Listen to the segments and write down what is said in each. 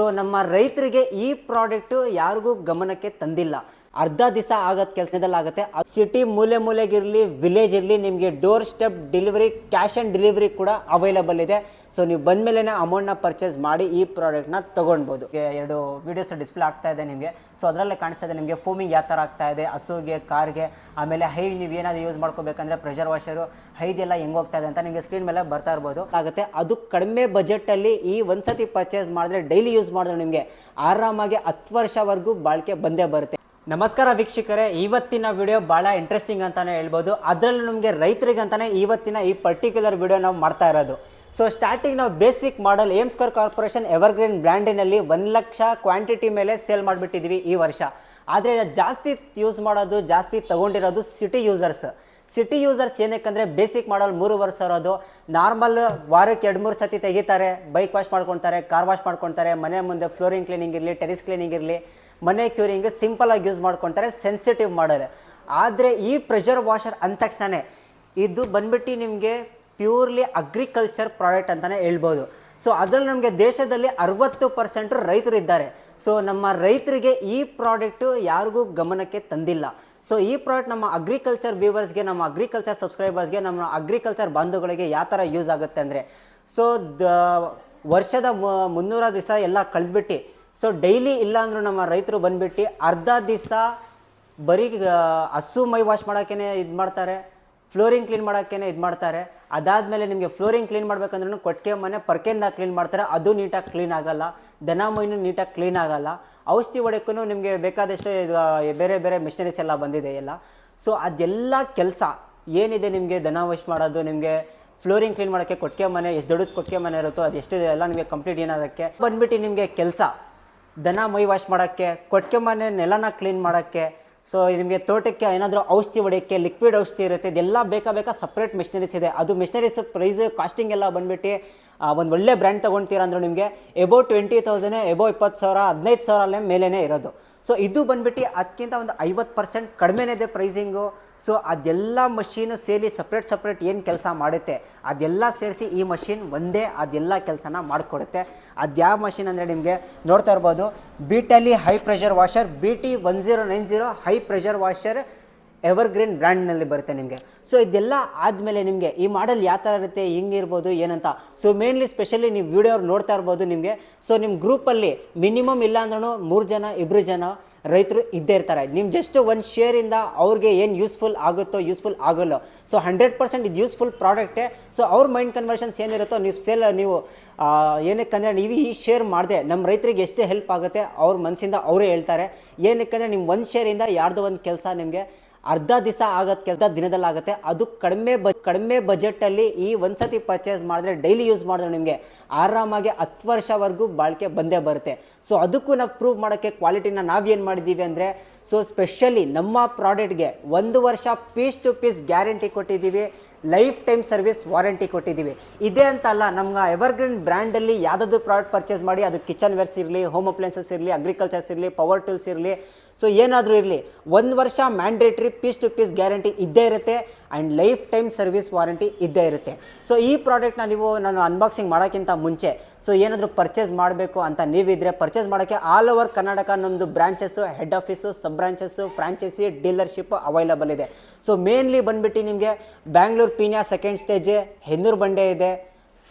So ನಮ್ಮ ರೈತರಿಗೆ ಈ ಪ್ರಾಡಕ್ಟ್ ಯಾರಿಗೂ ಗಮನಕ್ಕೆ ತಂದಿಲ್ಲ. ಅರ್ಧ ದಿವಸ ಆಗತ್ತೆ ಕೆಲಸದಲ್ಲಿ ಆಗುತ್ತೆ. ಸಿಟಿ ಮೂಲೆ ಮೂಲೆಗಿರಲಿ ವಿಲೇಜ್ ಇರಲಿ ನಿಮಗೆ door step delivery cash on delivery ಕೂಡ ಅವೈಲಬಲ್ ಇದೆ. ಸೊ ನೀವು ಬಂದಮೇಲೆ ಅಮೌಂಟ್ನ ಪರ್ಚೇಸ್ ಮಾಡಿ ಈ ಪ್ರಾಡಕ್ಟ್ನ ತೊಗೊಳ್ಬೋದು. ಎರಡು ವೀಡಿಯೋಸ್ ಡಿಸ್ಪ್ಲೇ ಆಗ್ತಾ ಇದೆ ನಿಮಗೆ. ಸೊ ಅದರಲ್ಲೇ ಕಾಣಿಸ್ತಾ ಇದೆ ನಿಮಗೆ ಫೋಮಿಂಗ್ ಯಾವ ಥರ ಆಗ್ತಾ ಇದೆ ಹಸುಗೆ ಕಾರ್ಗೆ. ಆಮೇಲೆ ಹೈ ನೀವು ಏನಾದರೂ ಯೂಸ್ ಮಾಡ್ಕೋಬೇಕಂದ್ರೆ ಪ್ರೆಷರ್ ವಾಷರು ಹೈದೆಲ್ಲ ಹೆಂಗೆ ಹೋಗ್ತಾ ಇದೆ ಅಂತ ನಿಮಗೆ ಸ್ಕ್ರೀನ್ ಮೇಲೆ ಬರ್ತಾ ಇರ್ಬೋದು ಆಗುತ್ತೆ. ಅದು ಕಡಿಮೆ ಬಜೆಟಲ್ಲಿ ಈ ಒಂದ್ಸತಿ ಪರ್ಚೇಸ್ ಮಾಡಿದ್ರೆ ಡೈಲಿ ಯೂಸ್ ಮಾಡಿದ್ರೆ ನಿಮಗೆ ಆರಾಮಾಗಿ 10 ವರ್ಷವರೆಗೂ ಬಾಳಿಕೆ ಬಂದೇ ಬರುತ್ತೆ. ನಮಸ್ಕಾರ ವೀಕ್ಷಕರೇ, ಇವತ್ತಿನ ವಿಡಿಯೋ ಭಾಳ ಇಂಟ್ರೆಸ್ಟಿಂಗ್ ಅಂತಾನೆ ಹೇಳ್ಬೋದು. ಅದರಲ್ಲೂ ನಮಗೆ ರೈತರಿಗೆ ಅಂತಾನೆ ಇವತ್ತಿನ ಈ ಪರ್ಟಿಕ್ಯುಲರ್ ವಿಡಿಯೋ ನಾವು ಮಾಡ್ತಾ ಇರೋದು. ಸೊ ಸ್ಟಾರ್ಟಿಂಗ್ ನಾವು basic model M square corporation Evergreen ಬ್ರ್ಯಾಂಡಿನಲ್ಲಿ 1 ಲಕ್ಷ ಕ್ವಾಂಟಿಟಿ ಮೇಲೆ ಸೇಲ್ ಮಾಡಿಬಿಟ್ಟಿದ್ವಿ ಈ ವರ್ಷ. ಆದರೆ ಜಾಸ್ತಿ ಯೂಸ್ ಮಾಡೋದು ಜಾಸ್ತಿ ತೊಗೊಂಡಿರೋದು ಸಿಟಿ ಯೂಸರ್ಸ್ ಏನಕ್ಕಂದರೆ ಬೇಸಿಕ್ ಮಾಡಲ್ 3 ವರ್ಷ ಇರೋದು. ನಾರ್ಮಲ್ ವಾರಕ್ಕೆ 2-3 ಸತಿ ತೆಗಿತಾರೆ, ಬೈಕ್ ವಾಶ್ ಮಾಡ್ಕೊತಾರೆ, ಕಾರ್ ವಾಶ್ ಮಾಡ್ಕೊತಾರೆ, ಮನೆ ಮುಂದೆ ಫ್ಲೋರಿಂಗ್ ಕ್ಲೀನಿಂಗ್ ಇರಲಿ, ಟೆರಿಸ್ ಕ್ಲೀನಿಂಗ್ ಇರಲಿ, ಮನೆ ಕ್ಯೂರಿಂಗ್ ಸಿಂಪಲಾಗಿ ಯೂಸ್ ಮಾಡ್ಕೊತಾರೆ, ಸೆನ್ಸಿಟಿವ್ ಮಾಡಲ್. ಆದರೆ ಈ ಪ್ರೆಷರ್ ವಾಷರ್ ಅಂದ ತಕ್ಷಣ ಇದು ಬಂದ್ಬಿಟ್ಟು ನಿಮಗೆ ಪ್ಯೂರ್ಲಿ ಅಗ್ರಿಕಲ್ಚರ್ ಪ್ರಾಡಕ್ಟ್ ಅಂತಲೇ ಹೇಳ್ಬೋದು. ಸೊ ಅದರಲ್ಲಿ ನಮಗೆ ದೇಶದಲ್ಲಿ 60% ರೈತರು ಇದ್ದಾರೆ. ಸೊ ನಮ್ಮ ರೈತರಿಗೆ ಈ ಪ್ರಾಡಕ್ಟು ಯಾರಿಗೂ ಗಮನಕ್ಕೆ ತಂದಿಲ್ಲ. ಸೊ ಈ ಪ್ರಾಡಕ್ಟ್ ನಮ್ಮ ಅಗ್ರಿಕಲ್ಚರ್ ವ್ಯೂವರ್ಸ್ಗೆ, ನಮ್ಮ ಅಗ್ರಿಕಲ್ಚರ್ ಸಬ್ಸ್ಕ್ರೈಬರ್ಸ್ಗೆ, ನಮ್ಮ ಅಗ್ರಿಕಲ್ಚರ್ ಬಾಂಧವಗಳಿಗೆ ಯಾವ ಥರ ಯೂಸ್ ಆಗುತ್ತೆ ಅಂದರೆ, ಸೊ ವರ್ಷದ 300 ದಿವಸ ಎಲ್ಲ ಕಳೆದ್ಬಿಟ್ಟು ಸೊ ಡೈಲಿ ಇಲ್ಲ ಅಂದರೂ ನಮ್ಮ ರೈತರು ಬಂದುಬಿಟ್ಟು ಅರ್ಧ ದಿವಸ ಬರೀ ಹಸು ಮೈ ವಾಶ್ ಮಾಡೋಕ್ಕೇ ಇದು ಮಾಡ್ತಾರೆ, ಫ್ಲೋರಿಂಗ್ ಕ್ಲೀನ್ ಮಾಡೋಕ್ಕೇ ಇದು ಮಾಡ್ತಾರೆ. ಅದಾದಮೇಲೆ ನಿಮಗೆ ಫ್ಲೋರಿಂಗ್ ಕ್ಲೀನ್ ಮಾಡ್ಬೇಕಂದ್ರೂ ಕೊಟ್ಟಿಗೆ ಮನೆ ಪರ್ಕೆಯಿಂದ ಕ್ಲೀನ್ ಮಾಡ್ತಾರೆ, ಅದು ನೀಟಾಗಿ ಕ್ಲೀನ್ ಆಗೋಲ್ಲ. ದನ ಮೈನೂ ನೀಟಾಗಿ ಕ್ಲೀನ್ ಆಗೋಲ್ಲ. ಔಷಧಿ ಹೊಡೆಯೋಕ್ಕೂ ನಿಮಗೆ ಬೇಕಾದಷ್ಟು ಬೇರೆ ಬೇರೆ ಮಿಷನರೀಸ್ ಎಲ್ಲ ಬಂದಿದೆ ಎಲ್ಲ. ಸೊ ಅದೆಲ್ಲ ಕೆಲಸ ಏನಿದೆ ನಿಮಗೆ ದನ ವಾಶ್ ಮಾಡೋದು, ನಿಮಗೆ ಫ್ಲೋರಿಂಗ್ ಕ್ಲೀನ್ ಮಾಡೋಕ್ಕೆ ಕೊಟ್ಟಿಗೆ ಮನೆ ಎಷ್ಟು ದೊಡ್ಡದು ಕೊಟ್ಟಿಗೆ ಮನೆ ಇರುತ್ತೋ ಅದೆಷ್ಟು ಎಲ್ಲ ನಿಮಗೆ ಕಂಪ್ಲೀಟ್ ಏನಾದಕ್ಕೆ ಬಂದ್ಬಿಟ್ಟು ನಿಮಗೆ ಕೆಲಸ ದನ ಮೈ ವಾಶ್ ಮಾಡೋಕ್ಕೆ, ಕೊಟ್ಟಿಗೆ ಮನೆ ನೆಲನ ಕ್ಲೀನ್ ಮಾಡೋಕ್ಕೆ, ಸೊ ನಿಮಗೆ ತೋಟಕ್ಕೆ ಏನಾದರೂ ಔಷಧಿ ಹೊಡೆಯೋಕ್ಕೆ ಲಿಕ್ವಿಡ್ ಔಷಧಿ ಇರುತ್ತೆ, ಇದೆಲ್ಲ ಬೇಕಾ ಸಪ್ರೇಟ್ ಮಿಷನರೀಸ್ ಇದೆ. ಅದು ಮಿಷನರೀಸ್ ಪ್ರೈಸ್ ಕಾಸ್ಟಿಂಗ್ ಎಲ್ಲ ಬಂದುಬಿಟ್ಟು ಒಂದು ಒಳ್ಳೆ ಬ್ರ್ಯಾಂಡ್ ತೊಗೊಳ್ತೀರಾ ಅಂದ್ರೆ ನಿಮಗೆ ಎಬೋ 20,000 ಎಬೋ 20,000 15,000 ಮೇಲೇ ಇರೋದು. ಸೊ ಇದು ಬಂದುಬಿಟ್ಟು ಅದಕ್ಕಿಂತ ಒಂದು 50% ಕಡಿಮೆನೇ ಇದೆ ಪ್ರೈಸಿಂಗು. ಸೊ ಅದೆಲ್ಲ ಮಷೀನು ಸೇರಿ ಸಪ್ರೇಟ್ ಏನು ಕೆಲಸ ಮಾಡುತ್ತೆ ಅದೆಲ್ಲ ಸೇರಿಸಿ ಈ ಮಷೀನ್ ಒಂದೇ ಅದೆಲ್ಲ ಕೆಲಸನ ಮಾಡಿಕೊಡುತ್ತೆ. ಅದು ಯಾವ ಮಷೀನ್ ಅಂದರೆ ನಿಮಗೆ ನೋಡ್ತಾ ಇರ್ಬೋದು, ಬೀಟಲ್ಲಿ high pressure washer BT1090 high pressure washer Evergreen ಬ್ರ್ಯಾಂಡ್ನಲ್ಲಿ ಬರುತ್ತೆ ನಿಮಗೆ. ಸೊ ಇದೆಲ್ಲ ಆದಮೇಲೆ ನಿಮಗೆ ಈ ಮಾಡಲ್ ಯಾವ ಥರ ಇರುತ್ತೆ, ಹಿಂಗಿರ್ಬೋದು ಏನಂತ. ಸೊ ಮೇನ್ಲಿ ಸ್ಪೆಷಲಿ ನೀವು ವಿಡಿಯೋ ನೋಡ್ತಾ ಇರ್ಬೋದು ನಿಮಗೆ. ಸೊ ನಿಮ್ಮ ಗ್ರೂಪಲ್ಲಿ ಮಿನಿಮಮ್ ಇಲ್ಲ ಅಂದ್ರೂ 3 ಜನ 2 ಜನ ರೈತರು ಇದ್ದೇ ಇರ್ತಾರೆ. ನಿಮ್ಮ ಜಸ್ಟ್ ಒಂದು ಶೇರಿಂದ ಅವ್ರಿಗೆ ಏನು ಯೂಸ್ಫುಲ್ ಆಗುತ್ತೋ ಯೂಸ್ಫುಲ್ ಆಗೋಲ್ಲೋ, ಸೊ 100% ಇದು ಯೂಸ್ಫುಲ್ ಪ್ರಾಡಕ್ಟೇ. ಸೊ ಅವ್ರ ಮೈಂಡ್ ಕನ್ವರ್ಷನ್ಸ್ ಏನಿರುತ್ತೋ ನೀವು ಏನಕ್ಕಂದರೆ ನೀವು ಈ ಶೇರ್ ಮಾಡಿದೆ ನಮ್ಮ ರೈತರಿಗೆ ಎಷ್ಟೇ ಹೆಲ್ಪ್ ಆಗುತ್ತೆ ಅವ್ರ ಮನಸ್ಸಿಂದ ಅವರೇ ಹೇಳ್ತಾರೆ. ಏನಕ್ಕಂದರೆ ನಿಮ್ಮ ಒಂದು ಶೇರಿಂದ ಯಾರ್ದೋ ಒಂದು ಕೆಲಸ ನಿಮಗೆ ಅರ್ಧ ದಿವಸ ಆಗತ್ತೆ, ಕೆಲಸ ದಿನದಲ್ಲಿ ಆಗುತ್ತೆ. ಅದು ಕಡಿಮೆ ಬಜೆಟಲ್ಲಿ ಈ ಒಂದ್ಸತಿ ಪರ್ಚೇಸ್ ಮಾಡಿದ್ರೆ ಡೈಲಿ ಯೂಸ್ ಮಾಡಿದ್ರೆ ನಿಮಗೆ ಆರಾಮಾಗಿ 10 ವರ್ಷವರೆಗೂ ಬಾಳಿಕೆ ಬಂದೇ ಬರುತ್ತೆ. ಸೊ ಅದಕ್ಕೂ ನಾವು ಪ್ರೂವ್ ಮಾಡೋಕ್ಕೆ ಕ್ವಾಲಿಟಿನ ನಾವೇನು ಮಾಡಿದ್ದೀವಿ ಅಂದರೆ, ಸೊ ಸ್ಪೆಷಲಿ ನಮ್ಮ ಪ್ರಾಡಕ್ಟ್ಗೆ 1 ವರ್ಷ ಪೀಸ್ ಟು ಪೀಸ್ ಗ್ಯಾರಂಟಿ ಕೊಟ್ಟಿದ್ದೀವಿ, ಲೈಫ್ ಟೈಮ್ ಸರ್ವಿಸ್ ವಾರಂಟಿ ಕೊಟ್ಟಿದ್ದೀವಿ. ಇದೇ ಅಂತ ಅಲ್ಲ, ನಮ್ಗೆ ಎವರ್ಗ್ರೀನ್ ಬ್ರ್ಯಾಂಡಲ್ಲಿ ಯಾವುದಾದ್ರು ಪ್ರಾಡಕ್ಟ್ ಪರ್ಚೇಸ್ ಮಾಡಿ, ಅದು ಕಿಚನ್ ವೇರ್ಸ್ ಇರಲಿ, ಹೋಮ್ ಅಪ್ಲೈನ್ಸಸ್ ಇರಲಿ, ಅಗ್ರಿಕಲ್ಚರ್ಸ್ ಇರಲಿ, ಪವರ್ ಟೂಲ್ಸ್ ಇರಲಿ, ಸೊ ಏನಾದರೂ ಇರಲಿ 1 ವರ್ಷ mandatory piece to piece guarantee ಇದ್ದೇ ಇರುತ್ತೆ and life time service warranty ಇದ್ದೇ ಇರುತ್ತೆ. ಸೊ ಈ ಪ್ರಾಡಕ್ಟ್ನ ನಾನು ಅನ್ಬಾಕ್ಸಿಂಗ್ ಮಾಡೋಕ್ಕಿಂತ ಮುಂಚೆ ಸೊ ಏನಾದರೂ ಪರ್ಚೇಸ್ ಮಾಡಬೇಕು ಅಂತ ನೀವಿದ್ರೆ ಪರ್ಚೇಸ್ ಮಾಡೋಕ್ಕೆ ಆಲ್ ಓವರ್ ಕರ್ನಾಟಕ ನಮ್ಮದು ಬ್ರಾಂಚಸ್ಸು, ಹೆಡ್ ಆಫೀಸು, ಸಬ್ ಬ್ರಾಂಚಸ್ಸು, ಫ್ರಾಂಚೈಸಿ, ಡೀಲರ್ಶಿಪ್ ಅವೈಲಬಲ್ ಇದೆ. ಸೊ ಮೇನ್ಲಿ ಬಂದುಬಿಟ್ಟು ನಿಮಗೆ ಬ್ಯಾಂಗ್ಳೂರು ಪೀಣ್ಯ ಸೆಕೆಂಡ್ ಸ್ಟೇಜ್, ಹೆನ್ನೂರು ಬಂಡೆ ಇದೆ,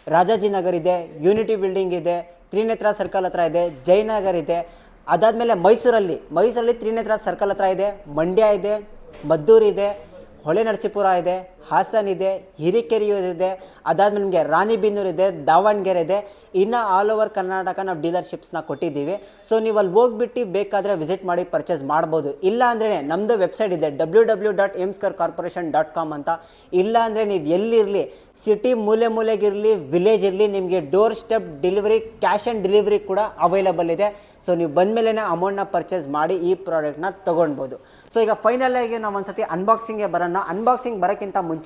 ರಾಜಾಜಿನಗರ್ ಇದೆ, ಯೂನಿಟಿ ಬಿಲ್ಡಿಂಗ್ ಇದೆ, ತ್ರಿನೇತ್ರ ಸರ್ಕಲ್ ಹತ್ರ ಇದೆ, ಜಯನಗರ್ ಇದೆ. ಅದಾದಮೇಲೆ ಮೈಸೂರಲ್ಲಿ ತ್ರಿನೇತ್ರ ಸರ್ಕಲ್ ಹತ್ರ ಇದೆ, ಮಂಡ್ಯ ಇದೆ, ಮದ್ದೂರು ಇದೆ, ಹೊಳೆ ನರಸೀಪುರ ಇದೆ, ಹಾಸನ್ ಇದೆ, ಹಿರಿಕೆರೆಯೂ ಇದೆ. ಅದಾದಮೇಲೆ ನಿಮಗೆ ರಾಣಿಬೆನ್ನೂರು ಇದೆ, ದಾವಣಗೆರೆ ಇದೆ. ಇನ್ನು ಆಲ್ ಓವರ್ ಕರ್ನಾಟಕ ನಾವು ಡೀಲರ್ಶಿಪ್ಸ್ನ ಕೊಟ್ಟಿದ್ದೀವಿ. ಸೊ ನೀವು ಅಲ್ಲಿ ಹೋಗ್ಬಿಟ್ಟು ಬೇಕಾದರೆ ವಿಸಿಟ್ ಮಾಡಿ ಪರ್ಚೇಸ್ ಮಾಡ್ಬೋದು. ಇಲ್ಲ ಅಂದರೆ ನಮ್ಮದು ವೆಬ್ಸೈಟ್ ಇದೆ www.emsquarecorporation.com ಅಂತ. ಇಲ್ಲ ಅಂದರೆ ನೀವು ಎಲ್ಲಿರಲಿ, ಸಿಟಿ ಮೂಲೆಗಿರಲಿ, ವಿಲೇಜ್ ಇರಲಿ, ನಿಮಗೆ door step delivery cash on delivery ಕೂಡ ಅವೈಲಬಲ್ ಇದೆ. ಸೊ ನೀವು ಬಂದಮೇಲೆ ಅಮೌಂಟ್ನ ಪರ್ಚೇಸ್ ಮಾಡಿ ಈ ಪ್ರಾಡಕ್ಟ್ನ ತೊಗೊಳ್ಬೋದು. ಸೊ ಈಗ ಫೈನಲ್ ಆಗಿ ನಾವು ಒಂದ್ಸತಿ ಅನ್ಬಾಕ್ಸಿಂಗ್ಗೆ ಬರೋಣ. ಅನ್ಬಾಕ್ಸಿಂಗ್ ಬರೋಕ್ಕಿಂತ ಮುಂಚೆ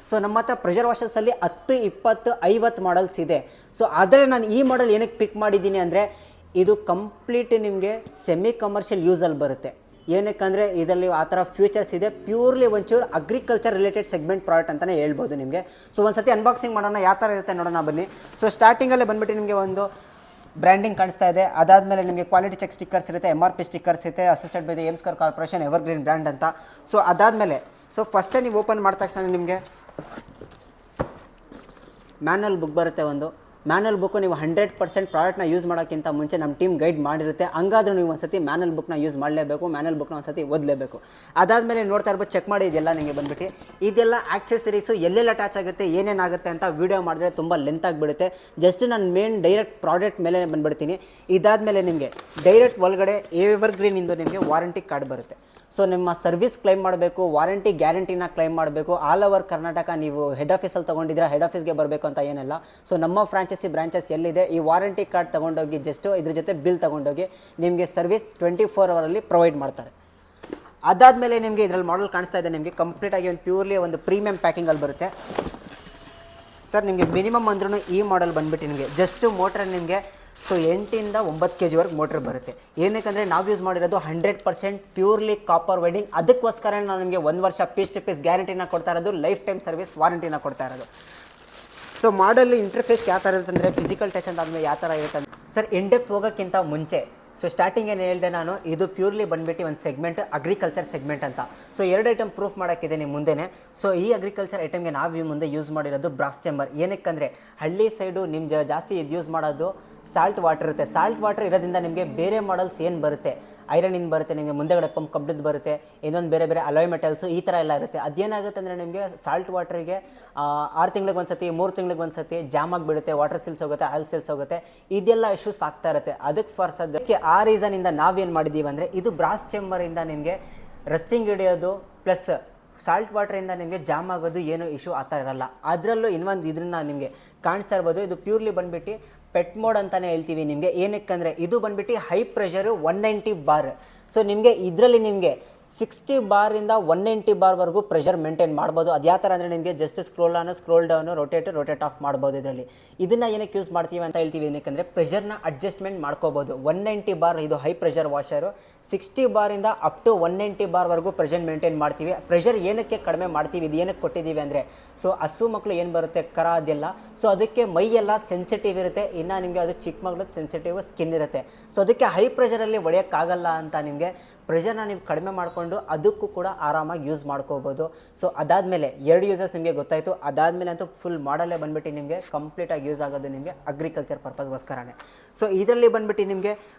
ಸೊ ನಮ್ಮ ಹತ್ರ ಪ್ರೆಷರ್ ವಾಷರ್ಸಲ್ಲಿ 10, 20, 50 ಮಾಡಲ್ಸ್ ಇದೆ. ಸೊ ಆದರೆ ನಾನು ಈ ಮಾಡೆಲ್ ಏನಕ್ಕೆ ಪಿಕ್ ಮಾಡಿದ್ದೀನಿ ಅಂದರೆ, ಇದು ಕಂಪ್ಲೀಟ್ ನಿಮಗೆ ಸೆಮಿ ಕಮರ್ಷಿಯಲ್ ಯೂಸಲ್ಲಿ ಬರುತ್ತೆ. ಏನಕ್ಕಂದರೆ ಇದರಲ್ಲಿ ಆ ಥರ ಫ್ಯೂಚರ್ಸ್ ಇದೆ. ಪ್ಯೂರ್ಲಿ ಒಂಚೂರು ಅಗ್ರಿಕಲ್ಚರ್ ರಿಲೇಟೆಡ್ ಸೆಗ್ಮೆಂಟ್ ಪ್ರಾಡಕ್ಟ್ ಅಂತಲೇ ಹೇಳ್ಬೋದು ನಿಮಗೆ. ಸೊ ಒಂದು ಸತಿ ಅನ್ಬಾಕ್ಸಿಂಗ್ ಮಾಡೋಣ, ಯಾವ ಥರ ಇರುತ್ತೆ ನೋಡೋಣ ಬನ್ನಿ. ಸೊ ಸ್ಟಾರ್ಟಿಂಗಲ್ಲೇ ಬಂದುಬಿಟ್ಟು ನಿಮಗೆ ಒಂದು ಬ್ರ್ಯಾಂಡಿಂಗ್ ಕಾಣಿಸ್ತಾ ಇದೆ. ಅದಾದಮೇಲೆ ನಿಮಗೆ ಕ್ವಾಲಿಟಿ ಚೆಕ್ ಸ್ಟಿಕ್ಕರ್ಸ್ ಇರುತ್ತೆ, MRP ಸ್ಟಿಕ್ಕರ್ಸ್ ಇರುತ್ತೆ, ಅಸೋಸಿಯೇಟ್ ಬೈ ದಿ ಏಮ್ಸ್ಕರ್ ಕಾರ್ಪೊರೇಷನ್ ಎವರ್ಗ್ರೀನ್ ಬ್ರ್ಯಾಂಡ್ ಅಂತ. ಸೊ ಅದಾದಮೇಲೆ ಫಸ್ಟೇ ನೀವು ಓಪನ್ ಮಾಡಿದ ತಕ್ಷಣ ನಿಮಗೆ ಮ್ಯಾನುವಲ್ ಬುಕ್ ಬರುತ್ತೆ. ಒಂದು ಮ್ಯಾನುವಲ್ ಬುಕ್ಕು ನೀವು 100% ಪ್ರಾಡಕ್ಟ್ನ ಯೂಸ್ ಮಾಡೋಕ್ಕಿಂತ ಮುಂಚೆ ನಮ್ಮ ಟೀಮ್ ಗೈಡ್ ಮಾಡಿರುತ್ತೆ. ಹಂಗಾದ್ರೂ ನೀವು ಒಂದು ಸತಿ ಮ್ಯಾನುವಲ್ ಬುಕ್ನ ಯೂಸ್ ಮಾಡಲೇಬೇಕು, ಮ್ಯಾನುವಲ್ ಬುಕ್ನ ಒಂದು ಸತಿ ಓದಲೇಬೇಕು. ಅದಾದಮೇಲೆ ನೋಡ್ತಾ ಇರ್ಬೋದು, ಚೆಕ್ ಮಾಡಿ ಇದೆಲ್ಲ ನಿಮಗೆ ಬಂದುಬಿಟ್ಟು ಇದೆಲ್ಲ ಆಕ್ಸೆಸರೀಸು ಎಲ್ಲೆಲ್ಲ ಅಟ್ಯಾಚ್ ಆಗುತ್ತೆ, ಏನೇನಾಗುತ್ತೆ ಅಂತ ವೀಡಿಯೋ ಮಾಡಿದ್ರೆ ತುಂಬ ಲೆಂತ್ ಆಗಿಬಿಡುತ್ತೆ. ಜಸ್ಟ್ ನಾನು ಮೇನ್ ಡೈರೆಕ್ಟ್ ಪ್ರಾಡಕ್ಟ್ ಮೇಲೆ ಬಂದುಬಿಡ್ತೀನಿ. ಇದಾದಮೇಲೆ ನಿಮಗೆ ಡೈರೆಕ್ಟ್ ಒಳಗಡೆ ಎವರ್ಗ್ರೀನಿಂದು ನಿಮಗೆ ವಾರಂಟಿ ಕಾರ್ಡ್ ಬರುತ್ತೆ. ಸೊ ನಿಮ್ಮ ಸರ್ವಿಸ್ ಕ್ಲೈಮ್ ಮಾಡಬೇಕು, ವಾರಂಟಿ ಗ್ಯಾರಂಟಿನ ಕ್ಲೈಮ್ ಮಾಡಬೇಕು. ಆಲ್ ಓವರ್ ಕರ್ನಾಟಕ ನೀವು ಹೆಡ್ ಆಫೀಸಲ್ಲಿ ತೊಗೊಂಡಿದ್ದೀರಾ, ಹೆಡ್ ಆಫೀಸ್ಗೆ ಬರಬೇಕು ಅಂತ ಏನಿಲ್ಲ. ಸೊ ನಮ್ಮ ಬ್ರಾಂಚಸ್ ಎಲ್ಲಿದೆ, ಈ ವಾರಂಟಿ ಕಾರ್ಡ್ ತೊಗೊಂಡೋಗಿ ಜಸ್ಟು ಇದ್ರ ಜೊತೆ ಬಿಲ್ ತೊಗೊಂಡೋಗಿ ನಿಮಗೆ ಸರ್ವಿಸ್ 24 ಅವರಲ್ಲಿ ಪ್ರೊವೈಡ್ ಮಾಡ್ತಾರೆ. ಅದಾದಮೇಲೆ ನಿಮಗೆ ಇದರಲ್ಲಿ ಮಾಡಲ್ ಕಾಣಿಸ್ತಾ ಇದೆ, ನಿಮಗೆ ಕಂಪ್ಲೀಟಾಗಿ ಒಂದು ಪ್ಯೂರ್ಲಿ ಒಂದು ಪ್ರೀಮಿಯಂ ಪ್ಯಾಕಿಂಗಲ್ಲಿ ಬರುತ್ತೆ. ಸರ್ ನಿಮಗೆ ಮಿನಿಮಮ್ ಅಂದ್ರೂ ಈ ಮಾಡಲ್ ಬಂದುಬಿಟ್ಟು ನಿಮಗೆ ಜಸ್ಟ್ ಮೋಟ್ರ್ ನಿಮಗೆ 8 ಇಂದ 9 kg ವರೆಗೆ ಮೋಟ್ರ್ ಬರುತ್ತೆ. ಏನಕ್ಕೆ ನಾವು ಯೂಸ್ ಮಾಡಿರೋದು 100% ಪ್ಯೂರ್ಲಿ ಕಾಪರ್ ವೈಂಡಿಂಗ್. ಅದಕ್ಕೋಸ್ಕರ ನಾನು ನಿಮಗೆ 1 ವರ್ಷ ಪೀಸ್ ಟು ಪೀಸ್ ಗ್ಯಾರಂಟಿನ ಕೊಡ್ತಾ ಇರೋದು, ಲೈಫ್ ಟೈಮ್ ಸರ್ವಿಸ್ ವಾರಂಟಿನ ಕೊಡ್ತಾ ಇರೋದು. ಸೊ ಮಾಡಲ್ ಇಂಟರ್ಫೇಸ್ ಯಾವ ಥರ ಇರುತ್ತೆ ಅಂದರೆ, ಫಿಸಿಕಲ್ ಟಚ್ ಅಂತ ಆದಮೇಲೆ ಯಾವ ಥರ ಇರುತ್ತೆ ಸರ್, ಇಂಡೆಪ್ತ್ ಹೋಗೋಕ್ಕಿಂತ ಮುಂಚೆ ಸ್ಟಾರ್ಟಿಂಗ್ ಏನು ಹೇಳಿದೆ ನಾನು, ಇದು ಪ್ಯೂರ್ಲಿ ಬಂದುಬಿಟ್ಟು ಒಂದು ಸೆಗ್ಮೆಂಟ್ ಅಗ್ರಿಕಲ್ಚರ್ ಸೆಗ್ಮೆಂಟ್ ಅಂತ. ಸೊ 2 ಐಟಮ್ ಪ್ರೂಫ್ ಮಾಡೋಕ್ಕಿದೆ ನಿಮ್ಮ ಮುಂದೆನೇ. ಸೊ ಈ ಅಗ್ರಿಕಲ್ಚರ್ ಐಟಮ್ಗೆ ನಾವು ಮುಂದೆ ಯೂಸ್ ಮಾಡಿರೋದು ಬ್ರಾಸ್ ಚೆಂಬರ್. ಏನಕ್ಕಂದರೆ ಹಳ್ಳಿ ಸೈಡು ನಿಮ್ಮ ಜಾಸ್ತಿ ಇದು ಯೂಸ್ ಮಾಡೋದು ಸಾಲ್ಟ್ ವಾಟರ್ ಇರುತ್ತೆ. ಸಾಲ್ಟ್ ವಾಟರ್ ಇರೋದ್ರಿಂದ ನಿಮಗೆ ಬೇರೆ ಮಾಡಲ್ಸ್ ಏನು ಬರುತ್ತೆ, ಐರನ್ ಬರುತ್ತೆ, ನಿಮಗೆ ಮುಂದೆಗಡೆ ಪಂಪ್ ಕಬ್ಬಿದ್ದು ಬರುತ್ತೆ, ಇನ್ನೊಂದು ಬೇರೆ ಅಲಾಯ್ ಮೆಟಲ್ಸು ಈ ಥರ ಎಲ್ಲ ಇರುತ್ತೆ. ಅದೇನಾಗುತ್ತೆ ಅಂದರೆ ನಿಮಗೆ ಸಾಲ್ಟ್ ವಾಟ್ರಿಗೆ 6 ತಿಂಗಳಿಗೆ ಒಂದು ಸತಿ 3 ತಿಂಗಳಿಗೆ ಒಂದು ಸತಿ ಜಾಮ್ ಆಗಿಬಿಡುತ್ತೆ, ವಾಟರ್ ಸಿಲ್ಸ್ ಹೋಗುತ್ತೆ, ಆಯಿಲ್ ಸಿಲ್ಸ್ ಹೋಗುತ್ತೆ, ಇದೆಲ್ಲ ಇಶ್ಯೂಸ್ ಆಗ್ತಾ ಇರುತ್ತೆ. ಅದಕ್ಕೆ ಸದ್ಯಕ್ಕೆ ಆ ರೀಸನಿಂದ ನಾವೇನು ಮಾಡಿದ್ದೀವಿ ಅಂದರೆ, ಇದು ಬ್ರಾಸ್ ಚೆಂಬರಿಂದ ನಿಮಗೆ ರಸ್ಟಿಂಗ್ ಹಿಡಿಯೋದು ಪ್ಲಸ್ ಸಾಲ್ಟ್ ವಾಟ್ರಿಂದ ನಿಮಗೆ ಜಾಮ್ ಆಗೋದು ಏನು ಇಶ್ಯೂ ಆಗ್ತಾ ಇರಲ್ಲ. ಅದರಲ್ಲೂ ಇನ್ನೊಂದು ಇದನ್ನ ನಿಮಗೆ ಕಾಣಿಸ್ತಾ ಇರ್ಬೋದು, ಇದು ಪ್ಯೂರ್ಲಿ ಬಂದುಬಿಟ್ಟು ಪೆಟ್ ಮೋಡ್ ಅಂತಲೇ ಹೇಳ್ತೀವಿ ನಿಮಗೆ. ಏನಕ್ಕಂದರೆ ಇದು ಬಂದುಬಿಟ್ಟು ಹೈ ಪ್ರೆಷರು 190 ಬಾರ್. ಸೊ ನಿಮಗೆ ಇದರಲ್ಲಿ ನಿಮಗೆ 60 ಬಾರಿಂದ 190 ಬಾರ್ವರೆಗೂ ಪ್ರೆಷರ್ ಮೇಂಟೈನ್ ಮಾಡ್ಬೋದು. ಅದು ಯಾವ ಥರ ಅಂದರೆ ನಿಮಗೆ just scroll down rotate of ಮಾಡ್ಬೋದು. ಇದರಲ್ಲಿ ಇದನ್ನು ಏನಕ್ಕೆ ಯೂಸ್ ಮಾಡ್ತೀವಿ ಅಂತ ಹೇಳ್ತೀವಿ, ಏನಕ್ಕೆ ಪ್ರೆಷರ್ನ ಅಡ್ಜಸ್ಟ್ಮೆಂಟ್ ಮಾಡ್ಕೋಬೋದು. 190 ಬಾರ್ ಇದು ಹೈ ಪ್ರೆಷರ್ ವಾಷರು, 60 ಬಾರಿಂದ ಅಪ್ ಟು 190 ಬಾರ್ವರೆಗೂ ಪ್ರೆಷರ್ ಮೇಂಟೈನ್ ಮಾಡ್ತೀವಿ. ಪ್ರೆಷರ್ ಏನಕ್ಕೆ ಕಡಿಮೆ ಮಾಡ್ತೀವಿ, ಇದು ಏನಕ್ಕೆ ಕೊಟ್ಟಿದ್ದೀವಿ ಅಂದರೆ, ಸೊ ಹಸು ಮಕ್ಕಳು ಏನು ಬರುತ್ತೆ ಕರ ಅದೆಲ್ಲ, ಸೊ ಅದಕ್ಕೆ ಮೈಯೆಲ್ಲ ಸೆನ್ಸಿಟಿವ್ ಇರುತ್ತೆ. ಇನ್ನು ನಿಮಗೆ ಅದು ಚಿಕ್ಕ ಮಗಳದ್ದು ಸೆನ್ಸಿಟಿವ್ ಸ್ಕಿನ್ ಇರುತ್ತೆ. ಸೊ ಅದಕ್ಕೆ ಹೈ ಪ್ರೆಷರಲ್ಲಿ ಹೊಡೆಯೋಕ್ಕಾಗಲ್ಲ ಅಂತ ನಿಮಗೆ ಪ್ರೆಷರ್ನ ನೀವು ಕಡಿಮೆ ಮಾಡಿಕೊಂಡು ಅದಕ್ಕೂ ಕೂಡ ಆರಾಮಾಗಿ ಯೂಸ್ ಮಾಡ್ಕೋಬೋದು. ಸೊ ಅದಾದಮೇಲೆ 2 ಯೂಸಸ್ ನಿಮಗೆ ಗೊತ್ತಾಯಿತು. ಅದಾದಮೇಲೆ ಅಂತೂ ಫುಲ್ ಮಾಡಲೇ ಬಂದುಬಿಟ್ಟು ನಿಮಗೆ ಕಂಪ್ಲೀಟಾಗಿ ಯೂಸ್ ಆಗೋದು ನಿಮಗೆ ಅಗ್ರಿಕಲ್ಚರ್ ಪರ್ಪಸ್ಗೋಸ್ಕರನೇ. ಸೊ ಇದರಲ್ಲಿ ಬಂದುಬಿಟ್ಟು ನಿಮಗೆ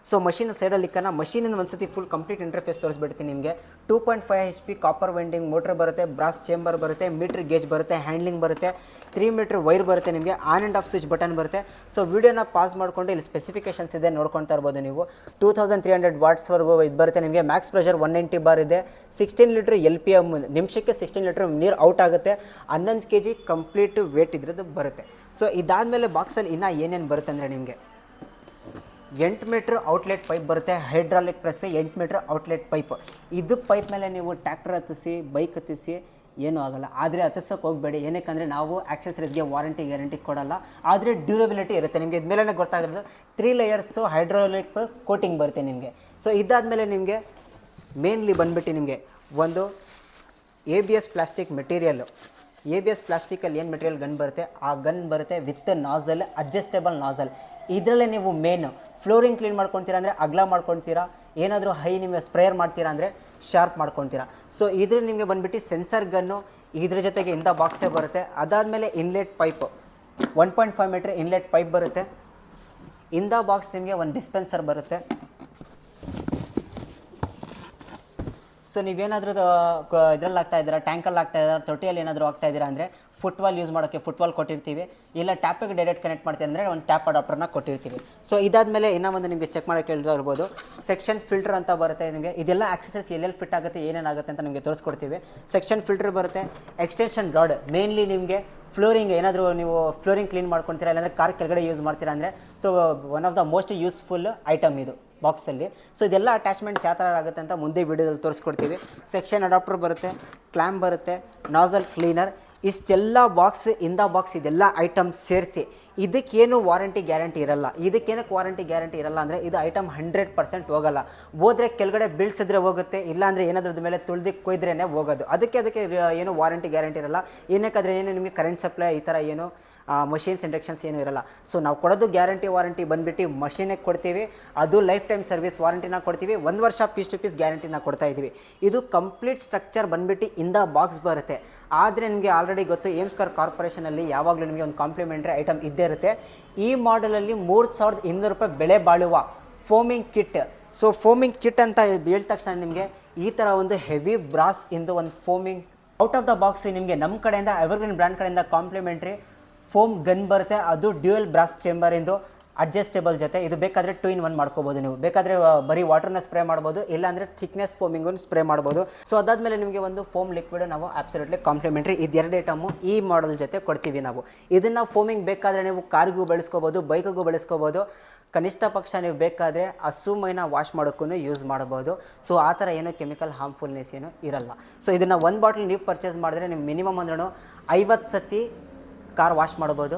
ಮಷೀನ್ ಸೈಡಲ್ಲಿ ಇಕ್ಕನ ಮಷೀನಿಂದ ಒಂದು ಸತಿ ಫುಲ್ ಕಂಪ್ಲೀಟ್ ಇಂಟರ್ಫೇಸ್ ತೋರಿಸ್ಬಿಡ್ತೀನಿ ನಿಮಗೆ. 2.5 HP ಕಾಪರ್ ವೈಂಡಿಂಗ್ ಮೋಟ್ರ್ ಬರುತ್ತೆ, ಬ್ರಾಸ್ ಚೇಂಬರ್ ಬರುತ್ತೆ, ಮೀಟ್ರ್ ಗೇಜ್ ಬರುತ್ತೆ, ಹ್ಯಾಂಡ್ಲಿಂಗ್ ಬರುತ್ತೆ, 3 ಮೀಟ್ರ್ ವೈರ್ ಬರುತ್ತೆ, ನಿಮಗೆ on and off switch button ಬರುತ್ತೆ. ಸೊ ವಿಡಿಯೋನ ಪಾಸ್ ಮಾಡಿಕೊಂಡು ಇಲ್ಲಿ ಸ್ಪೆಸಿಫಿಕೇಷನ್ಸ್ ಇದೆ ನೋಡ್ಕೊಳ್ತಾ ಇರ್ಬೋದು ನೀವು. 2300 ವಾಟ್ಸ್ವರೆಗೂ ಇದು ಬರುತ್ತೆ ನಿಮಗೆ. ಮ್ಯಾಕ್ಸ್ ಪ್ರೆಷರ್ 190 ಬಾರ್ ಇದೆ, 16 ಲೀಟ್ರ್ LPM, ನಿಮಿಷಕ್ಕೆ 16 ಲೀಟ್ರ್ ನೀರು ಔಟ್ ಆಗುತ್ತೆ, 11 kg ಕಂಪ್ಲೀಟ್ ವೇಟ್ ಇದ್ರದ್ದು ಬರುತ್ತೆ. ಸೊ ಇದಾದಮೇಲೆ ಬಾಕ್ಸಲ್ಲಿ ಇನ್ನೂ ಏನೇನು ಬರುತ್ತೆ ಅಂದರೆ ನಿಮಗೆ 8 ಮೀಟ್ರ್ ಔಟ್ಲೆಟ್ ಪೈಪ್ ಬರುತ್ತೆ, hydraulic press 8 metre outlet pipe. ಇದು ಪೈಪ್ ಮೇಲೆ ನೀವು ಟ್ರ್ಯಾಕ್ಟರ್ ಹತ್ತಿಸಿ ಬೈಕ್ ಹತ್ತಿಸಿ ಏನೂ ಆಗೋಲ್ಲ. ಆದರೆ ಹತ್ತಿಸೋಕೆ ಹೋಗಬೇಡಿ, ಏನಕ್ಕೆ ನಾವು ಆಕ್ಸೆಸರೀಸ್ಗೆ ವಾರಂಟಿ ಗ್ಯಾರಂಟಿ ಕೊಡೋಲ್ಲ, ಆದರೆ ಡ್ಯೂರಬಿಲಿಟಿ ಇರುತ್ತೆ. ನಿಮಗೆ ಇದ್ಮೇಲೆ ಗೊತ್ತಾಗಿರೋದು 3 ಲೇಯರ್ಸು ಹೈಡ್ರಾಲಿಕ್ ಕೋಟಿಂಗ್ ಬರುತ್ತೆ ನಿಮಗೆ. ಸೊ ಇದಾದಮೇಲೆ ನಿಮಗೆ ಮೇನ್ಲಿ ಬಂದುಬಿಟ್ಟು ನಿಮಗೆ ಒಂದು ABS ಪ್ಲಾಸ್ಟಿಕ್ ಮೆಟೀರಿಯಲ್ಲು. ABS ಪ್ಲಾಸ್ಟಿಕಲ್ಲಿ ಏನು ಮೆಟೀರಿಯಲ್ ಗನ್ ಬರುತ್ತೆ, ಆ ಗನ್ ಬರುತ್ತೆ ವಿತ್ ನಾಸಲ್, ಅಡ್ಜಸ್ಟೇಬಲ್ ನಾಸಲ್. ಇದರಲ್ಲೇ ನೀವು ಮೇನು ಫ್ಲೋರಿಂಗ್ ಕ್ಲೀನ್ ಮಾಡ್ಕೊತೀರಾ ಅಂದರೆ ಅಗ್ಲ ಮಾಡ್ಕೊತೀರಾ, ಏನಾದರೂ ಹೈ ನೀವು ಸ್ಪ್ರೇಯರ್ ಮಾಡ್ತೀರಾ ಅಂದರೆ ಶಾರ್ಪ್ ಮಾಡ್ಕೊತೀರಾ. ಸೊ ಇದ್ರ ನಿಮಗೆ ಬಂದುಬಿಟ್ಟು ಸೆನ್ಸರ್ ಗನ್ನು, ಇದ್ರ ಜೊತೆಗೆ ಇಂಥ ಬಾಕ್ಸೇ ಬರುತ್ತೆ. ಅದಾದಮೇಲೆ inlet pipe 1.5 metre inlet pipe ಬರುತ್ತೆ. ಇಂಥ ಬಾಕ್ಸ್ ನಿಮಗೆ ಒಂದು ಡಿಸ್ಪೆನ್ಸರ್ ಬರುತ್ತೆ. ಸೊ ನೀವೇನಾದರೂ ಇದರಲ್ಲಿ ಆಗ್ತಾ ಇದ್ದೀರಾ, ಟ್ಯಾಂಕಲ್ಲಿ ಆಗ್ತಾ ಇದ್ದೀರಾ, ತೊಟ್ಟಿಯಲ್ಲಿ ಏನಾದರೂ ಆಗ್ತಾ ಇದ್ದೀರಾ ಅಂದರೆ ಫುಟ್ವಾಲ್ ಯೂಸ್ ಮಾಡೋಕ್ಕೆ ಫುಟ್ವಾಲ್ ಕೊಟ್ಟಿರ್ತೀವಿ, ಇಲ್ಲ ಟ್ಯಾಪಿಗೆ ಡೈರೆಕ್ಟ್ ಕನೆಕ್ಟ್ ಮಾಡ್ತೀವಿ ಅಂದರೆ ಒಂದು ಟ್ಯಾಪ್ ಅಡಾಪ್ಟರ್ನ ಕೊಟ್ಟಿರ್ತೀವಿ. ಸೊ ಇದಾದಮೇಲೆ ಇನ್ನೂ ಒಂದು ನಿಮಗೆ ಚೆಕ್ ಮಾಡೋಕ್ಕೆ ಇರ್ಬೋದು, ಸೆಕ್ಷನ್ ಫಿಲ್ಟರ್ ಅಂತ ಬರುತ್ತೆ ನಿಮಗೆ. ಇದೆಲ್ಲ ಆಕ್ಸೆಸಸ್ ಎಲ್ಲೆಲ್ಲಿ ಫಿಟ್ ಆಗುತ್ತೆ ಏನೇನಾಗುತ್ತೆ ಅಂತ ನಿಮಗೆ ತೋರಿಸ್ಕೊಡ್ತೀವಿ. ಸೆಕ್ಷನ್ ಫಿಲ್ಟರ್ ಬರುತ್ತೆ, ಎಕ್ಸ್ಟೆನ್ಷನ್ ರಾಡ್, ಮೇನ್ಲಿ ನಿಮಗೆ ಫ್ಲೋರಿಂಗ್ ಏನಾದರೂ ನೀವು ಫ್ಲೋರಿಂಗ್ ಕ್ಲೀನ್ ಮಾಡ್ಕೊತೀರಾ, ಇಲ್ಲಾಂದರೆ ಕಾರ್ ಕೆಳಗಡೆ ಯೂಸ್ ಮಾಡ್ತೀರಾ ಅಂದರೆ one of the most useful item ಇದು ಬಾಕ್ಸಲ್ಲಿ. ಸೊ ಇದೆಲ್ಲ ಅಟ್ಯಾಚ್ಮೆಂಟ್ಸ್ ಯಾವ ಥರ ಆಗುತ್ತೆ ಅಂತ ಮುಂದೆ ವಿಡಿಯೋದಲ್ಲಿ ತೋರಿಸ್ಕೊಡ್ತೀವಿ. ಸೆಕ್ಷನ್ ಅಡಾಪ್ಟರ್ ಬರುತ್ತೆ, ಕ್ಲ್ಯಾಂಪ್ ಬರುತ್ತೆ, ನಾಸಲ್ ಕ್ಲೀನರ್, ಇಷ್ಟೆಲ್ಲ ಬಾಕ್ಸ್ ಇಂದ ಬಾಕ್ಸ್ ಇದೆಲ್ಲ ಐಟಮ್ಸ್ ಸೇರಿಸಿ ಇದಕ್ಕೇನು ವಾರಂಟಿ ಗ್ಯಾರಂಟಿ ಇರಲ್ಲ. ಇದಕ್ಕೇನಕ್ಕೆ ವಾರಂಟಿ ಗ್ಯಾರಂಟಿ ಇರಲ್ಲ ಅಂದರೆ ಇದು ಐಟಮ್ 100% ಹೋಗಲ್ಲ. ಹೋದರೆ ಕೆಳಗಡೆ ಬೀಳ್ಸಿದ್ರೆ ಹೋಗುತ್ತೆ, ಇಲ್ಲಾಂದರೆ ಏನಾದ್ರದ್ದು ಮೇಲೆ ತುಳಿದು ಕೊಯ್ದ್ರೇ ಹೋಗೋದು. ಅದಕ್ಕೆ ಏನು ವಾರಂಟಿ ಗ್ಯಾರಂಟಿ ಇರಲ್ಲ. ಏನಕ್ಕಾದರೆ ಏನು ನಿಮಗೆ ಕರೆಂಟ್ ಸಪ್ಲೈ ಈ ಥರ ಏನು ಮಷಿನ್ಸ್ ಇಂಡಕ್ಷನ್ಸ್ ಏನೂ ಇರಲ್ಲ. ಸೊ ನಾವು ಕೊಡೋದು ಗ್ಯಾರಂಟಿ ವಾರಂಟಿ ಬಂದುಬಿಟ್ಟು ಮಷಿನಿಗೆ ಕೊಡ್ತೀವಿ, ಅದು ಲೈಫ್ ಟೈಮ್ ಸರ್ವಿಸ್ ವಾರಂಟಿನ ಕೊಡ್ತೀವಿ, 1 ವರ್ಷ ಪೀಸ್ ಟು ಪೀಸ್ ಗ್ಯಾರಂಟಿನ ಕೊಡ್ತಾ ಇದ್ದೀವಿ. ಇದು ಕಂಪ್ಲೀಟ್ ಸ್ಟ್ರಕ್ಚರ್ ಬಂದುಬಿಟ್ಟು ಇಂದ ಬಾಕ್ಸ್ ಬರುತ್ತೆ. ಆದರೆ ನಿಮಗೆ ಆಲ್ರೆಡಿ ಗೊತ್ತು ಏಮ್ಸ್ಕರ್ ಕಾರ್ಪೊರೇಷನಲ್ಲಿ ಯಾವಾಗಲೂ ನಿಮಗೆ ಒಂದು ಕಾಂಪ್ಲಿಮೆಂಟ್ರಿ ಐಟಮ್ ಇದ್ದೇ ಇರುತ್ತೆ. ಈ ಮಾಡೆಲಲ್ಲಿ 3200 ರೂಪಾಯಿ ಬೆಲೆ ಬಾಳುವ foaming kit. So foaming kit ಅಂತ ಹೇಳಿದ ತಕ್ಷಣ ನಿಮಗೆ ಈ ಥರ ಒಂದು ಹೆವಿ ಬ್ರಾಸ್ ಇಂದು ಒಂದು foaming out of the box ನಿಮಗೆ ನಮ್ಮ ಕಡೆಯಿಂದ ಎವರ್ಗ್ರೀನ್ ಬ್ರ್ಯಾಂಡ್ ಕಡೆಯಿಂದ ಕಾಂಪ್ಲಿಮೆಂಟ್ರಿ ಫೋಮ್ ಗನ್ ಬರುತ್ತೆ. ಅದು ಡ್ಯೂಯಲ್ ಬ್ರಾಸ್ ಚೇಂಬರಿಂದು ಅಡ್ಜಸ್ಟೇಬಲ್ ಜೊತೆ. ಇದು ಬೇಕಾದರೆ 2 in 1 ಮಾಡ್ಕೋಬೋದು. ನೀವು ಬೇಕಾದರೆ ಬರೀ ವಾಟರ್ನ ಸ್ಪ್ರೇ ಮಾಡ್ಬೋದು, ಇಲ್ಲಾಂದರೆ ಥಿಕ್ನೆಸ್ ಫೋಮಿಂಗನ್ನು ಸ್ಪ್ರೇ ಮಾಡ್ಬೋದು. ಸೊ ಅದಾದಮೇಲೆ ನಿಮಗೆ ಒಂದು ಫೋಮ್ ಲಿಕ್ವಿಡ್ ನಾವು ಅಬ್ಸಲ್ಯೂಟ್ಲಿ ಕಾಂಪ್ಲಿಮೆಂಟ್ರಿ ಇದೆರಡು ಐಟಮು ಈ ಮಾಡೆಲ್ ಜೊತೆ ಕೊಡ್ತೀವಿ ನಾವು. ಇದನ್ನು ಫೋಮಿಂಗ್ ಬೇಕಾದರೆ ನೀವು ಕಾರ್ಗೂ ಬೆಳೆಸ್ಕೋಬೋದು, ಬೈಕಿಗೂ ಬೆಳೆಸ್ಕೋಬೋದು. ಕನಿಷ್ಠ ಪಕ್ಷ ನೀವು ಬೇಕಾದರೆ ಹಸು ಮೈನ ವಾಶ್ ಮಾಡೋಕ್ಕೂ ಯೂಸ್ ಮಾಡ್ಬೋದು. ಸೊ ಆ ಥರ ಏನೂ ಕೆಮಿಕಲ್ ಹಾರ್ಮ್ಫುಲ್ನೆಸ್ ಏನೂ ಇರಲ್ಲ. ಸೊ ಇದನ್ನು 1 ಬಾಟಲ್ ನೀವು ಪರ್ಚೇಸ್ ಮಾಡಿದ್ರೆ ನೀವು ಮಿನಿಮಮ್ ಅಂದ್ರೂ 50 ಸತಿ ಕಾರ್ ವಾಶ್ ಮಾಡ್ಬೋದು,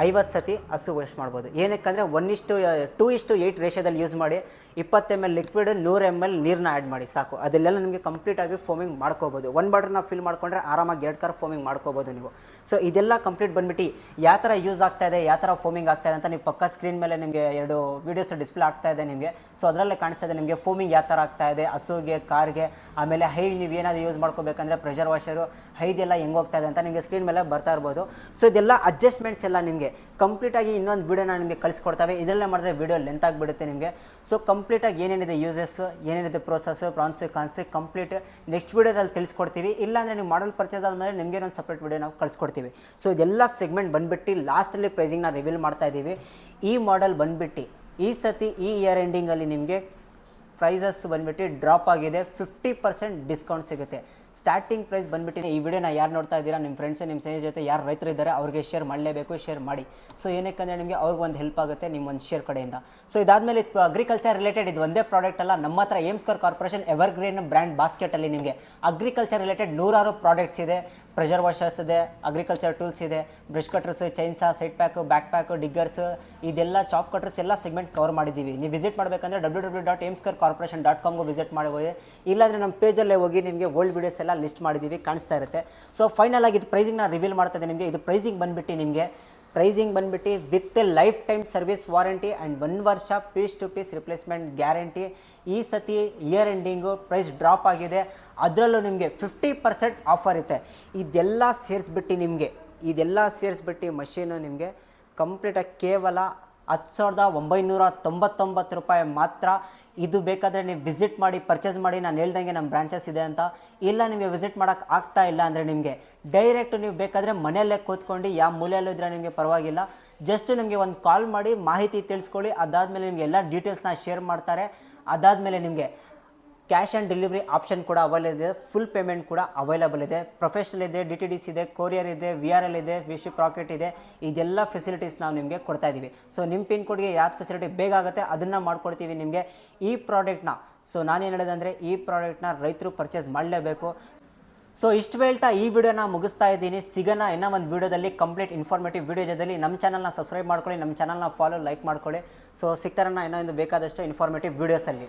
50 ಸತಿ ಹಸು ವಾಶ್ ಮಾಡ್ಬೋದು. ಏನಕ್ಕಂದರೆ 1:2:8 ರೇಷಿಯೋದಲ್ಲಿ ಯೂಸ್ ಮಾಡಿ 20 ml ಲಿಕ್ವಿಡ್ 100 ml ನೀರನ್ನ ಆ್ಯಡ್ ಮಾಡಿ ಸಾಕು. ಅದೆಲ್ಲ ನಿಮಗೆ ಕಂಪ್ಲೀಟಾಗಿ ಫೋಮಿಂಗ್ ಮಾಡ್ಕೋಬೋದು. 1 ಬಾಟಲ್ನ ಫಿಲ್ ಮಾಡ್ಕೊಂಡ್ರೆ ಆರಾಮಾಗಿ 2 ಕಾರ್ ಫೋಮಿಂಗ್ ಮಾಡ್ಕೋಬೋದು ನೀವು. ಸೊ ಇದೆಲ್ಲ ಕಂಪ್ಲೀಟ್ ಬಂದುಬಿಟ್ಟು ಯಾವ ಥರ ಯೂಸ್ ಆಗ್ತಾಯಿದೆ, ಯಾವ ಥರ ಫೋಮಿಂಗ್ ಆಗ್ತಾಯಿದೆ ಅಂತ ನೀವು ಪಕ್ಕ ಸ್ಕ್ರೀನ್ ಮೇಲೆ ನಿಮಗೆ 2 ವೀಡಿಯೋಸ್ ಡಿಸ್ಪ್ಲೇ ಆಗ್ತಾಯಿದೆ ನಿಮಗೆ. ಸೊ ಅದರಲ್ಲೇ ಕಾಣಿಸ್ತಾ ಇದೆ ನಿಮಗೆ ಫೋಮಿಂಗ್ ಯಾವ ಥರ ಆಗ್ತಾಯಿದೆ ಹಸುಗೆ, ಕಾರ್ಗೆ. ಆಮೇಲೆ ನೀವು ಏನಾದರೂ ಯೂಸ್ ಮಾಡ್ಕೋಬೇಕಂದ್ರೆ ಪ್ರೆಷರ್ ವಾಷರು ಹೈದೆಲ್ಲ ಹೆಂಗೆ ಹೋಗ್ತಾಯಿದೆ ಅಂತ ನಿಮಗೆ ಸ್ಕ್ರೀನ್ ಮೇಲೆ ಬರ್ತಾ ಇರ್ಬೋದು. ಸೊ ಇದೆಲ್ಲ ಅಡ್ಜಸ್ಟ್ಮೆಂಟ್ಸ್ ಎಲ್ಲ ನಿಮಗೆ ಕಂಪ್ಲೀಟಾಗಿ ಇನ್ನೊಂದು ವೀಡಿಯೋನ ನಿಮಗೆ ಕಳಿಸ್ಕೊಡ್ತವೆ. ಇದರಲ್ಲೇ ಮಾಡಿದ್ರೆ ವೀಡಿಯೋ ಲೆಂತ್ ಆಗಿಬಿಡುತ್ತೆ ನಿಮಗೆ. ಸೊ ಕಂಪ್ಲೀಟಾಗಿ ಏನೇನಿದೆ ಯೂಸಸ್, ಏನೇನಿದೆ ಪ್ರೋಸೆಸ್, ಪ್ರಾನ್ಸ್ ಕಾನ್ಸೆ ಕಂಪ್ಲೀಟ್ ನೆಕ್ಸ್ಟ್ ವೀಡಿಯೋದಲ್ಲಿ ತಿಳಿಸ್ಕೊಡ್ತೀವಿ. ಇಲ್ಲಾಂದರೆ ನೀವು ಮಾಡಲ್ ಪರ್ಚೇಸ್ ಆದಮೇಲೆ ನಿಮಗೆ ಒಂದು ಸಪ್ರೇಟ್ ವೀಡಿಯೋ ನಾವು ಕಳಿಸ್ಕೊಡ್ತೀವಿ. ಸೊ ಇದೆಲ್ಲ ಸೆಗ್ಮೆಂಟ್ ಬಂದುಬಿಟ್ಟು ಲಾಸ್ಟಲ್ಲಿ ಪ್ರೈಸಿಂಗ್ನ ರಿವೀಲ್ ಮಾಡ್ತಾ ಇದ್ದೀವಿ. ಈ ಮಾಡೆಲ್ ಬಂದುಬಿಟ್ಟು ಈ ಸತಿ ಈ ಇಯರ್ ಎಂಡಿಂಗಲ್ಲಿ ನಿಮಗೆ ಪ್ರೈಸಸ್ ಬಂದುಬಿಟ್ಟು ಡ್ರಾಪ್ ಆಗಿದೆ. 50% ಡಿಸ್ಕೌಂಟ್ ಸಿಗುತ್ತೆ. ಸ್ಟಾರ್ಟಿಂಗ್ ಪ್ರೈಸ್ ಬಂದುಬಿಟ್ಟು ಈ ವಿಡಿಯೋನ ಯಾರು ನೋಡ್ತಾ ಇದ್ದೀರಾ, ನಿಮ್ಮ ಫ್ರೆಂಡ್ಸ್ ನಿಮ್ಮ ಸ್ನೇಹಿತರ ಜೊತೆ ಯಾರು ರೈತರು ಇದ್ದಾರೆ ಅವ್ರಿಗೆ ಶೇರ್ ಮಾಡಲೇಬೇಕು, ಶೇರ್ ಮಾಡಿ. ಸೊ ಏನಕ್ಕಂದರೆ ನಿಮಗೆ ಅವ್ರಿಗೆ ಒಂದು ಹೆಲ್ಪ್ ಆಗುತ್ತೆ ನಿಮ್ಮ ಒಂದು ಶೇರ್ ಕಡೆಯಿಂದ. ಸೊ ಇದಾದಮೇಲೆ ಅಗ್ರಿಕಲ್ಚರ್ ರಿಲೇಟೆಡ್ ಇದು ಒಂದೇ ಪ್ರಾಡಕ್ಟ್ ಅಲ್ಲ, ನಮ್ಮ ಹತ್ರ ಏಮ್ಸ್ಕರ್ ಕಾರ್ಪೊರೇಷನ್ ಎವರ್ಗ್ರೀನ್ ಬ್ರ್ಯಾಂಡ್ ಬಾಸ್ಕೆಟಲ್ಲಿ ನಿಮಗೆ ಅಗ್ರಿಕಲ್ಚರ್ ರಿಲೇಟೆಡ್ 100 ಪ್ರಾಡಕ್ಟ್ಸ್ ಇದೆ. ಪ್ರೆಷರ್ ವಾಷರ್ಸ್ ಇದೆ, ಅಗ್ರಿಕಲ್ಚರ್ ಟೂಲ್ಸ್ ಇದೆ, brush cutters, chainsaw, side pack, back pack, diggers, ಇದೆಲ್ಲ ಚಾಪ್ ಕಟ್ರಸ್ ಎಲ್ಲ ಸೆಗ್ಮೆಂಟ್ ಕವರ್ ಮಾಡಿದ್ದೀವಿ. ನೀವು ವಿಸಿಟ್ ಮಾಡಬೇಕಂದ್ರೆ www.amescarcorporation.com ವಿಸಿಟ್ ಮಾಡ್ಬೋದು. ಇಲ್ಲಾಂದರೆ ನಮ್ಮ ಪೇಜಲ್ಲೇ ಹೋಗಿ ನಿಮಗೆ ಓಲ್ಡ್ ವೀಡಿಯೋಸ್ ಎಲ್ಲ ಲಿಸ್ಟ್ ಮಾಡಿದ್ದೀವಿ, ಕಾಣಿಸ್ತಾ ಇರುತ್ತೆ. ಸೊ ಫೈನಲ್ ಆಗಿ ಇದು ಪ್ರೈಸಿಂಗ್ನ ರಿವೀಲ್ ಮಾಡ್ತದೆ ನಿಮಗೆ. ಇದು ಪ್ರೈಸಿಂಗ್ ಬಂದುಬಿಟ್ಟು with life time service warranty and 1 ವರ್ಷ piece to piece replacement guarantee. ಈ ಸತಿ ಇಯರ್ ಎಂಡಿಂಗು ಪ್ರೈಸ್ ಡ್ರಾಪ್ ಆಗಿದೆ. ಅದರಲ್ಲೂ ನಿಮಗೆ 50% ಆಫರ್ ಇರುತ್ತೆ. ಇದೆಲ್ಲ ಸೇರಿಸ್ಬಿಟ್ಟು ಮಷೀನು ನಿಮಗೆ ಕಂಪ್ಲೀಟಾಗಿ ಕೇವಲ 10,999 ರೂಪಾಯಿ ಮಾತ್ರ. ಇದು ಬೇಕಾದರೆ ನೀವು ವಿಸಿಟ್ ಮಾಡಿ ಪರ್ಚೇಸ್ ಮಾಡಿ. ನಾನು ಹೇಳ್ದಂಗೆ ನಮ್ಮ ಬ್ರಾಂಚಸ್ ಇದೆ ಅಂತ. ಇಲ್ಲ ನಿಮಗೆ ವಿಸಿಟ್ ಮಾಡೋಕ್ಕೆ ಆಗ್ತಾ ಇಲ್ಲ ಅಂದರೆ ನಿಮಗೆ ಡೈರೆಕ್ಟ್ ನೀವು ಬೇಕಾದರೆ ಮನೆಯಲ್ಲೇ ಕೂತ್ಕೊಂಡು ಯಾವ ಮೂಲೆಯಲ್ಲೂ ಇದ್ದರೆ ನಿಮಗೆ ಪರವಾಗಿಲ್ಲ, ಜಸ್ಟ್ ನಿಮಗೆ ಒಂದು ಕಾಲ್ ಮಾಡಿ ಮಾಹಿತಿ ತಿಳಿಸ್ಕೊಳ್ಳಿ. ಅದಾದಮೇಲೆ ನಿಮಗೆ ಎಲ್ಲ ಡೀಟೇಲ್ಸ್ನ ಶೇರ್ ಮಾಡ್ತಾರೆ. ಅದಾದಮೇಲೆ ನಿಮಗೆ ಕ್ಯಾಶ್ ಆನ್ ಡೆಲಿವರಿ ಆಪ್ಷನ್ ಕೂಡ ಅವೈಲೇಬಲ್ ಇದೆ, ಫುಲ್ ಪೇಮೆಂಟ್ ಕೂಡ ಅವೈಲೇಬಲ್ ಇದೆ. ಪ್ರೊಫೆಷನಲ್ ಇದೆ, DTDC ಇದೆ, ಕೊರಿಯರ್ ಇದೆ, VRL ಇದೆ, ವಿಶಿಪ್ ರಾಕೆಟ್ ಇದೆ. ಇದೆಲ್ಲ ಫೆಸಿಲಿಟೀಸ್ ನಾವು ನಿಮಗೆ ಕೊಡ್ತಾ ಇದ್ದೀವಿ. ಸೊ ನಿಮ್ಮ ಪಿನ್ ಕೋಡ್ಗೆ ಯಾವ್ದು ಫೆಸಿಲಿಟಿ ಬೇಗ ಆಗುತ್ತೆ ಅದನ್ನು ಮಾಡ್ಕೊಡ್ತೀವಿ ನಿಮಗೆ. ಈ ಪ್ರಾಡಕ್ಟ್ನ ನಾನೇನು ಹೇಳಿದೆ ಅಂದರೆ ಈ ಪ್ರಾಡಕ್ಟ್ನ ರೈತರು ಪರ್ಚೇಸ್ ಮಾಡಲೇಬೇಕು. ಸೊ ಇಷ್ಟು ಹೇಳ್ತಾ ಈ ವಿಡಿಯೋನ ಮುಗಿಸ್ತಾ ಇದ್ದೀನಿ. ಸಿಗೋಣ ಇನ್ನೂ ಒಂದು ವಿಡಿಯೋದಲ್ಲಿ, ಕಂಪ್ಲೀಟ್ ಇನ್ಫಾರ್ಮೇಟಿವ್ ವಿಡಿಯೋ ಜೊತೆಲಿ. ನಮ್ಮ ಚಾನಲ್ನ ಸಬ್ಸ್ಕ್ರೈಬ್ ಮಾಡ್ಕೊಳ್ಳಿ, ನಮ್ಮ ಚಾನಲ್ನ ಫಾಲೋ, ಲೈಕ್ ಮಾಡ್ಕೊಳ್ಳಿ. ಸೊ ಸಿಗ್ತಾರನ್ನ ಇನ್ನೂ ಒಂದು ಬೇಕಾದಷ್ಟು ಇನ್ಫಾರ್ಮೇಟಿವ್ ವಿಡಿಯೋಸಲ್ಲಿ.